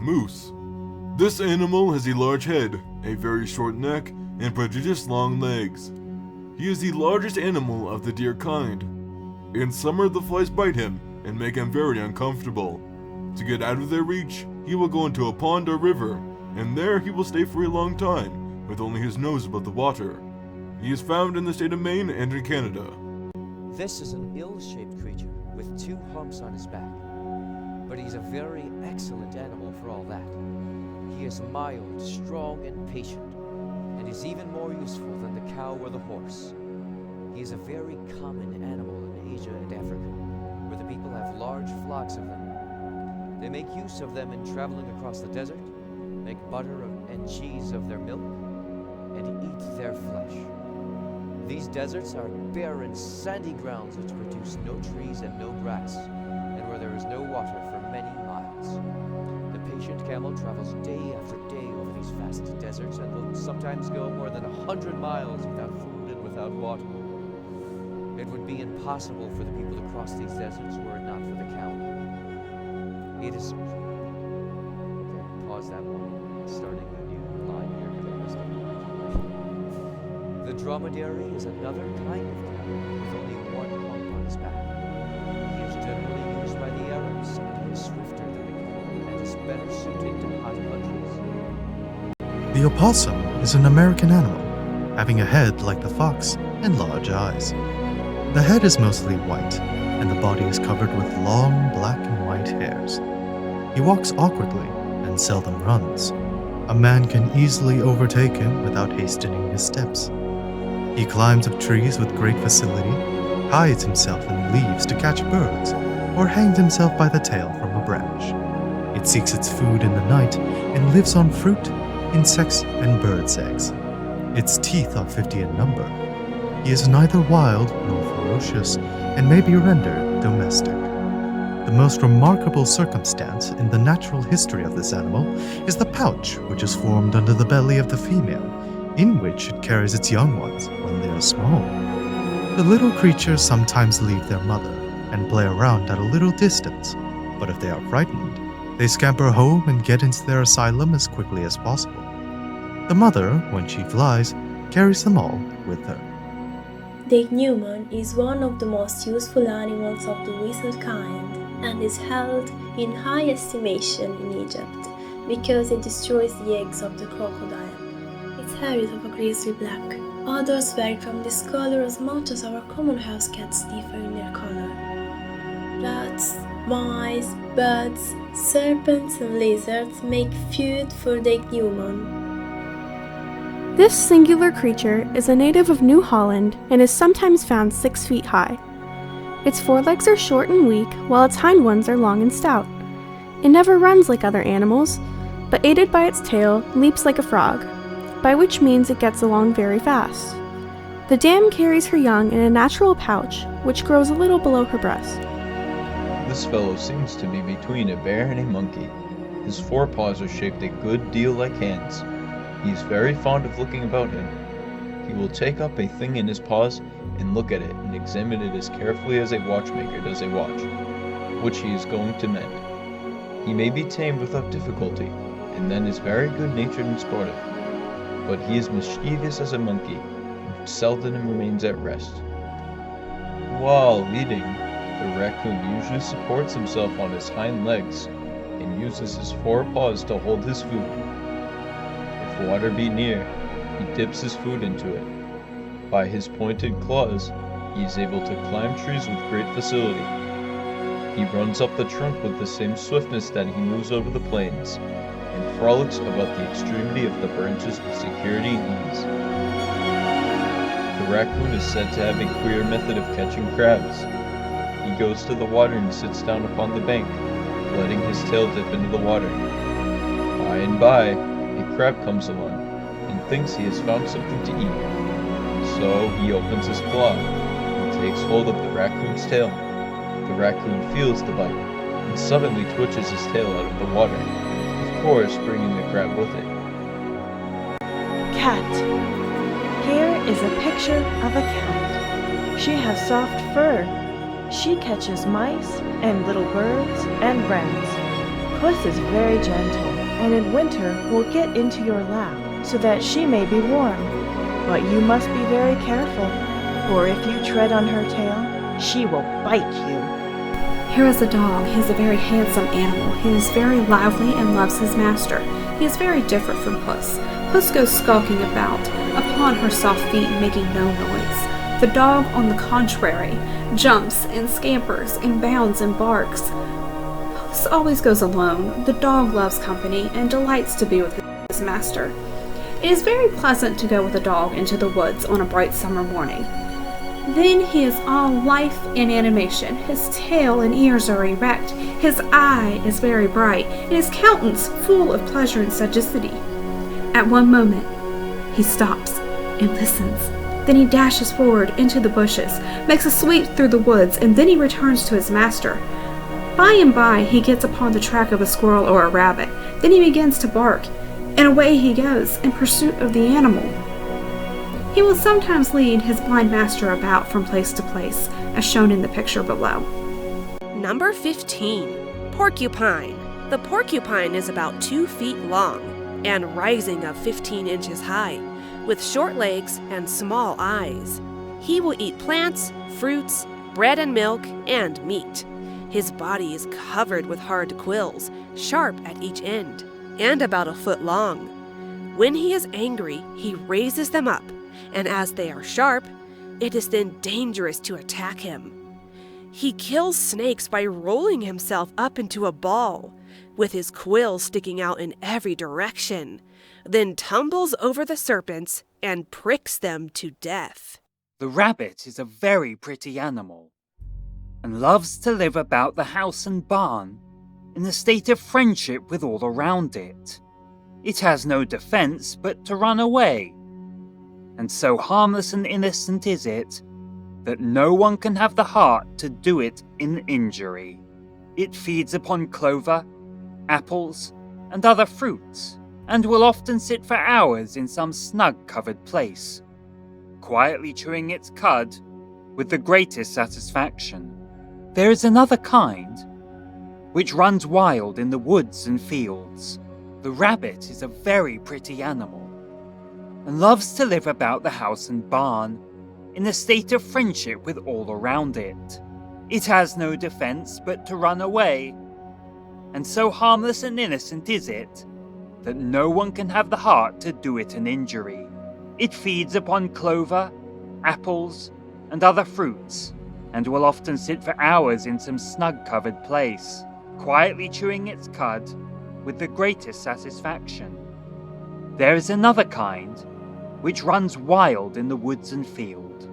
Moose. This animal has a large head, a very short neck, and prodigious long legs. He is the largest animal of the deer kind. In summer the flies bite him and make him very uncomfortable. To get out of their reach, he will go into a pond or river, and there he will stay for a long time, with only his nose above the water. He is found in the state of Maine and in Canada. This is an ill-shaped creature with 2 humps on his back, but he's a very excellent animal for all that. He is mild, strong, and patient, and is even more useful than the cow or the horse. He is a very common animal in Asia and Africa, where the people have large flocks of them. They make use of them in traveling across the desert, make butter and cheese of their milk, and eat their flesh. These deserts are barren, sandy grounds which produce no trees and no grass, and where there is no water for many miles. The patient camel travels day after day over these vast deserts and will sometimes go more than 100 miles without food and without water. It would be impossible for the people to cross these deserts were it not for the camel. It is... Okay, pause that one. Starting a new line here. The dromedary is another kind of camel with only 1 hump on his back. He is generally used by the Arabs, and he is swifter than the camel and is better suited to hot countries. The opossum is an American animal, having a head like the fox and large eyes. The head is mostly white, and the body is covered with long black and white hairs. He walks awkwardly and seldom runs. A man can easily overtake him without hastening his steps. He climbs up trees with great facility, hides himself in leaves to catch birds, or hangs himself by the tail from a branch. It seeks its food in the night and lives on fruit, insects, and birds' eggs. Its teeth are 50 in number. He is neither wild nor ferocious, and may be rendered domestic. The most remarkable circumstance in the natural history of this animal is the pouch which is formed under the belly of the female, in which it carries its young ones when they are small. The little creatures sometimes leave their mother and play around at a little distance, but if they are frightened, they scamper home and get into their asylum as quickly as possible. The mother, when she flies, carries them all with her. The Inchneumon is one of the most useful animals of the lizard kind, and is held in high estimation in Egypt because it destroys the eggs of the crocodile. Its hair is of a grizzly black. Others vary from this color as much as our common house cats differ in their color. Rats, mice, bats, serpents and lizards make food for the Inchneumon. This singular creature is a native of New Holland and is sometimes found 6 feet high. Its forelegs are short and weak, while its hind ones are long and stout. It never runs like other animals, but aided by its tail, leaps like a frog, by which means it gets along very fast. The dam carries her young in a natural pouch, which grows a little below her breast. This fellow seems to be between a bear and a monkey. His forepaws are shaped a good deal like hands. He is very fond of looking about him. He will take up a thing in his paws and look at it and examine it as carefully as a watchmaker does a watch, which he is going to mend. He may be tamed without difficulty, and then is very good-natured and sportive, but he is mischievous as a monkey, and seldom remains at rest. While eating, the raccoon usually supports himself on his hind legs, and uses his forepaws to hold his food. If water be near, he dips his food into it. By his pointed claws, he is able to climb trees with great facility. He runs up the trunk with the same swiftness that he moves over the plains, and frolics about the extremity of the branches with security and ease. The raccoon is said to have a queer method of catching crabs. He goes to the water and sits down upon the bank, letting his tail dip into the water. By and by, a crab comes along, and thinks he has found something to eat. So he opens his claw, and takes hold of the raccoon's tail. The raccoon feels the bite, and suddenly twitches his tail out of the water, of course bringing the crab with it. Cat. Here is a picture of a cat. She has soft fur. She catches mice and little birds and wrens. Puss is very gentle. and in winter will get into your lap, so that she may be warm. But you must be very careful, for if you tread on her tail, she will bite you. Here is a dog. He is a very handsome animal. He is very lively and loves his master. He is very different from Puss. Puss goes skulking about upon her soft feet, making no noise. The dog, on the contrary, jumps and scampers and bounds and barks. Puss always goes alone. The dog loves company and delights to be with his master. It is very pleasant to go with a dog into the woods on a bright summer morning. Then he is all life and animation. His tail and ears are erect, his eye is very bright, and his countenance full of pleasure and sagacity. At one moment, he stops and listens. Then he dashes forward into the bushes, makes a sweep through the woods, and then he returns to his master. By and by, he gets upon the track of a squirrel or a rabbit. Then he begins to bark, and away he goes in pursuit of the animal. He will sometimes lead his blind master about from place to place, as shown in the picture below. Number 15. Porcupine. The porcupine is about 2 feet long and rising of 15 inches high, with short legs and small eyes. He will eat plants, fruits, bread and milk, and meat. His body is covered with hard quills, sharp at each end, and about a foot long. When he is angry, he raises them up, and as they are sharp, it is then dangerous to attack him. He kills snakes by rolling himself up into a ball, with his quills sticking out in every direction, then tumbles over the serpents and pricks them to death. The rabbit is a very pretty animal, and loves to live about the house and barn, in a state of friendship with all around it. It has no defense but to run away, and so harmless and innocent is it, that no one can have the heart to do it an injury. It feeds upon clover, apples, and other fruits, and will often sit for hours in some snug-covered place, quietly chewing its cud with the greatest satisfaction. There is another kind, which runs wild in the woods and fields. The rabbit is a very pretty animal, and loves to live about the house and barn, in a state of friendship with all around it. It has no defense but to run away, and so harmless and innocent is it, that no one can have the heart to do it an injury. It feeds upon clover, apples, and other fruits, and will often sit for hours in some snug-covered place, quietly chewing its cud with the greatest satisfaction. There is another kind, which runs wild in the woods and field.